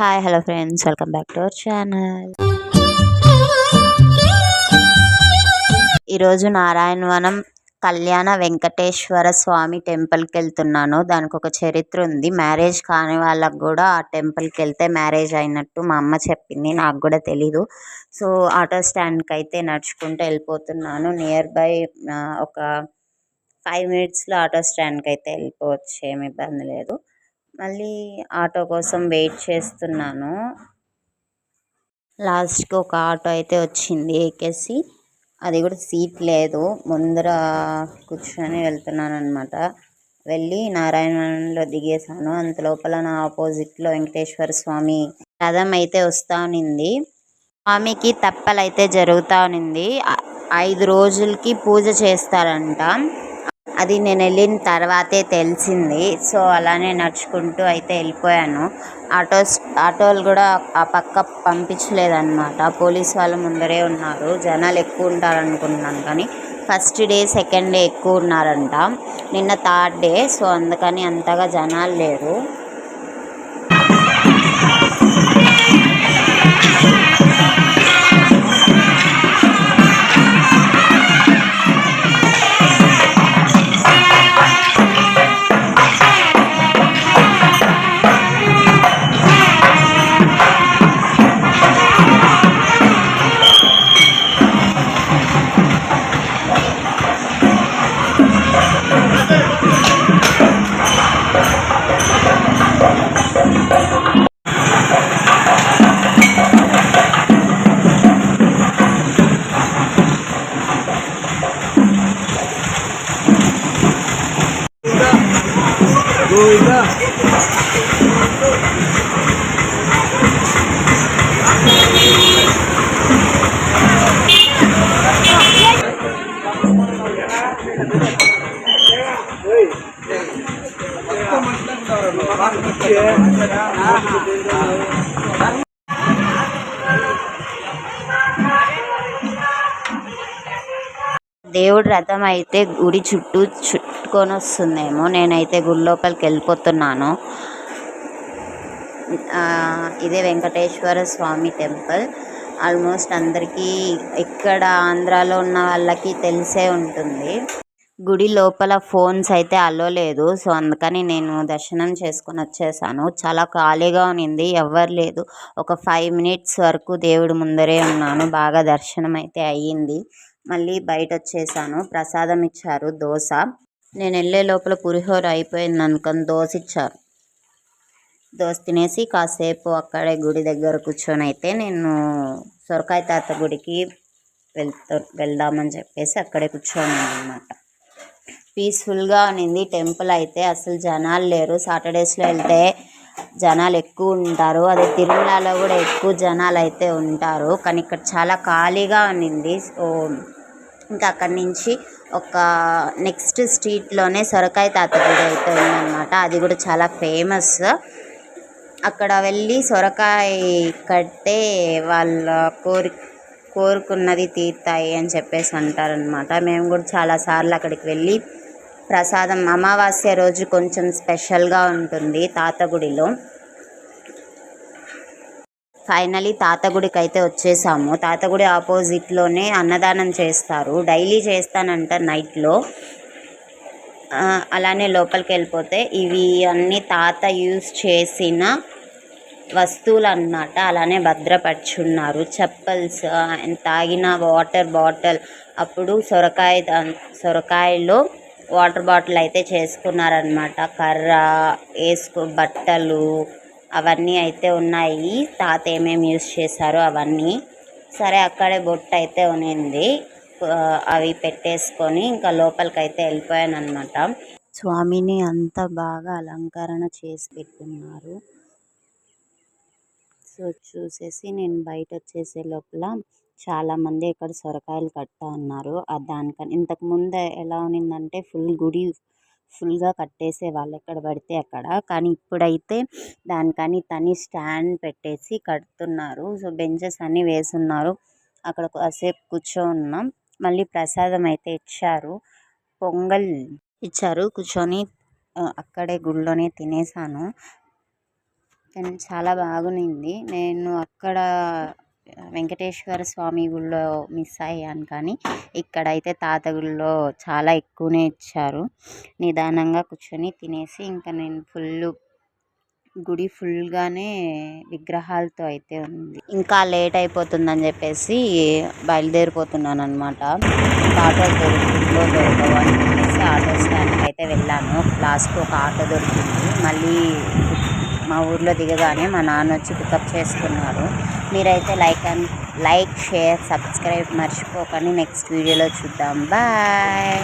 Hi hello friends, welcome back to our channel. ఈరోజు నారాయణవనం కళ్యాణ వెంకటేశ్వర స్వామి టెంపుల్కి వెళ్తున్నాను. దానికి ఒక చరిత్ర ఉంది. మ్యారేజ్ కాని వాళ్ళకు కూడా ఆ టెంపుల్కి వెళ్తే మ్యారేజ్ అయినట్టు మా అమ్మ చెప్పింది. నాకు కూడా తెలీదు. సో ఆటో స్టాండ్కి అయితే నడుచుకుంటూ వెళ్ళిపోతున్నాను. నియర్ బై ఒక 5 minutesలో ఆటో స్టాండ్కి అయితే వెళ్ళిపోవచ్చు, ఏమి ఇబ్బంది లేదు. మళ్ళీ ఆటో కోసం వెయిట్ చేస్తున్నాను. లాస్ట్కి ఒక ఆటో అయితే వచ్చింది, ఎక్కేసి అది కూడా సీట్ లేదు, ముందర కూర్చొని వెళ్తున్నాను అనమాట. వెళ్ళి నారాయణవనంలో దిగేశాను. అంత లోపల నా ఆపోజిట్లో వెంకటేశ్వర స్వామి రథం అయితే వస్తూ ఉన్నింది. స్వామికి తప్పలు అయితే జరుగుతూ ఉన్నింది. 5 రోజులకి పూజ చేస్తారంట. అది నేను వెళ్ళిన తర్వాతే తెలిసింది. సో అలానే నడుచుకుంటూ అయితే వెళ్ళిపోయాను. ఆటోలు కూడా ఆ పక్క పంపించలేదన్నమాట. పోలీస్ వాళ్ళు ముందరే ఉన్నారు. జనాలు ఎక్కువ ఉంటారు అనుకున్నాను, కానీ ఫస్ట్ డే సెకండ్ డే ఎక్కువ ఉన్నారంట. నిన్న థర్డ్ డే, సో అందుకని అంతగా జనాలు లేరు. దేవుడి రథం అయితే గుడి చుట్టూ చుట్టుకొని వస్తుందేమో. నేనైతే గుడి లోపలికి వెళ్ళిపోతున్నాను. ఇదే వెంకటేశ్వర స్వామి టెంపుల్. ఆల్మోస్ట్ అందరికీ ఇక్కడ ఆంధ్రాలో ఉన్న వాళ్ళకి తెలిసే ఉంటుంది. గుడి లోపల ఫోన్స్ అయితే అలో లేదు. సో అందుకని నేను దర్శనం చేసుకొని వచ్చేసాను. చాలా ఖాళీగా ఉన్నింది, ఎవ్వరు లేదు. ఒక 5 minutes వరకు దేవుడి ముందరే ఉన్నాను. బాగా దర్శనం అయితే అయ్యింది. మళ్ళీ బయట వచ్చేసాను. ప్రసాదం ఇచ్చారు, దోశ. నేను వెళ్ళే లోపల పులిహోర అయిపోయింది అనుకొని దోశ ఇచ్చారు. దోశ తినేసి కాసేపు అక్కడే గుడి దగ్గర కూర్చొని అయితే నేను సొరకాయ తాత గుడికి వెళ్దామని చెప్పేసి అక్కడే కూర్చోన్నాను అనమాట. పీస్ఫుల్గా ఉన్నింది టెంపుల్ అయితే. అసలు జనాలు లేరు. సాటర్డేస్లో వెళ్తే జనాలు ఎక్కువ ఉంటారు. అదే తిరుమలలో కూడా ఎక్కువ జనాలు అయితే ఉంటారు, కానీ ఇక్కడ చాలా ఖాళీగా ఉన్నింది. సో ఇంకా అక్కడి నుంచి ఒక నెక్స్ట్ స్ట్రీట్లోనే సొరకాయ తాత గుడి అయితే ఉందన్నమాట. అది కూడా చాలా ఫేమస్. అక్కడ వెళ్ళి సొరకాయ కడితే వాళ్ళ కోరుకున్నది తీరుతాయి అని చెప్పేసి అంటారనమాట. మేము కూడా చాలాసార్లు అక్కడికి వెళ్ళి ప్రసాదం అమావాస్య రోజు కొంచెం స్పెషల్గా ఉంటుంది తాతగుడిలో. ఫైనలీ తాతగుడికి అయితే వచ్చేసాము. తాతగుడి ఆపోజిట్లోనే అన్నదానం చేస్తారు. డైలీ చేస్తానంట నైట్లో. అలానే లోపలికి వెళ్ళిపోతే ఇవి అన్నీ తాత యూజ్ చేసిన వస్తువులు అన్నమాట. అలానే భద్రపరుచున్నారు. చెప్పల్స్, తాగిన వాటర్ బాటిల్, అప్పుడు సొరకాయలో వాటర్ బాటిల్ అయితే చేసుకున్నారనమాట. కర్ర బట్టలు అవన్నీ అయితే ఉన్నాయి. తాత ఏమేమి యూజ్ చేశారో అవన్నీ. సరే అక్కడే బొట్టు అయితే ఉన్నింది, అవి పెట్టేసుకొని ఇంకా లోపలికి అయితే వెళ్ళిపోయాను అనమాట. స్వామిని అంత బాగా అలంకరణ చేసి పెట్టున్నారు. సో చూసేసి నేను బయట వచ్చేసే లోపల చాలామంది ఇక్కడ సొరకాయలు కడతా ఉన్నారు. దానికని ఇంతకుముందు ఎలా ఉన్నిందంటే గుడి ఫుల్గా కట్టేసేవాళ్ళు ఎక్కడ పడితే అక్కడ, కానీ ఇప్పుడైతే దానికని తని స్టాండ్ పెట్టేసి కడుతున్నారు. సో బెంచెస్ అన్నీ వేసున్నారు. అక్కడ కాసేపు కూర్చోన్నాం. మళ్ళీ ప్రసాదం అయితే ఇచ్చారు, పొంగల్ ఇచ్చారు. కూర్చొని అక్కడే గుడిలోనే తినేసాను. కానీ చాలా బాగునింది. నేను అక్కడ వెంకటేశ్వర స్వామి గుడిలో మిస్ అయ్యాను, కానీ ఇక్కడైతే తాత గుడిలో చాలా ఎక్కువనే ఇచ్చారు. నిదానంగా కూర్చొని తినేసి ఇంకా నేను గుడి ఫుల్గానే విగ్రహాలతో అయితే ఉంది. ఇంకా లేట్ అయిపోతుందని చెప్పేసి బయలుదేరిపోతున్నాను అనమాట. ఆటోలు దొరుకుతుందో దొరకవో అని చెప్పేసి ఆటో స్టాండ్కి అయితే వెళ్ళాను. లాస్ట్కి ఒక ఆటో దొరికింది. మళ్ళీ మా ఊర్లో దిగగానే మా నాన్న వచ్చి పికప్ చేసుకున్నారు. మీరైతే లైక్, షేర్, సబ్స్క్రైబ్ మర్చిపోకండి. నెక్స్ట్ వీడియోలో చూద్దాం. బాయ్.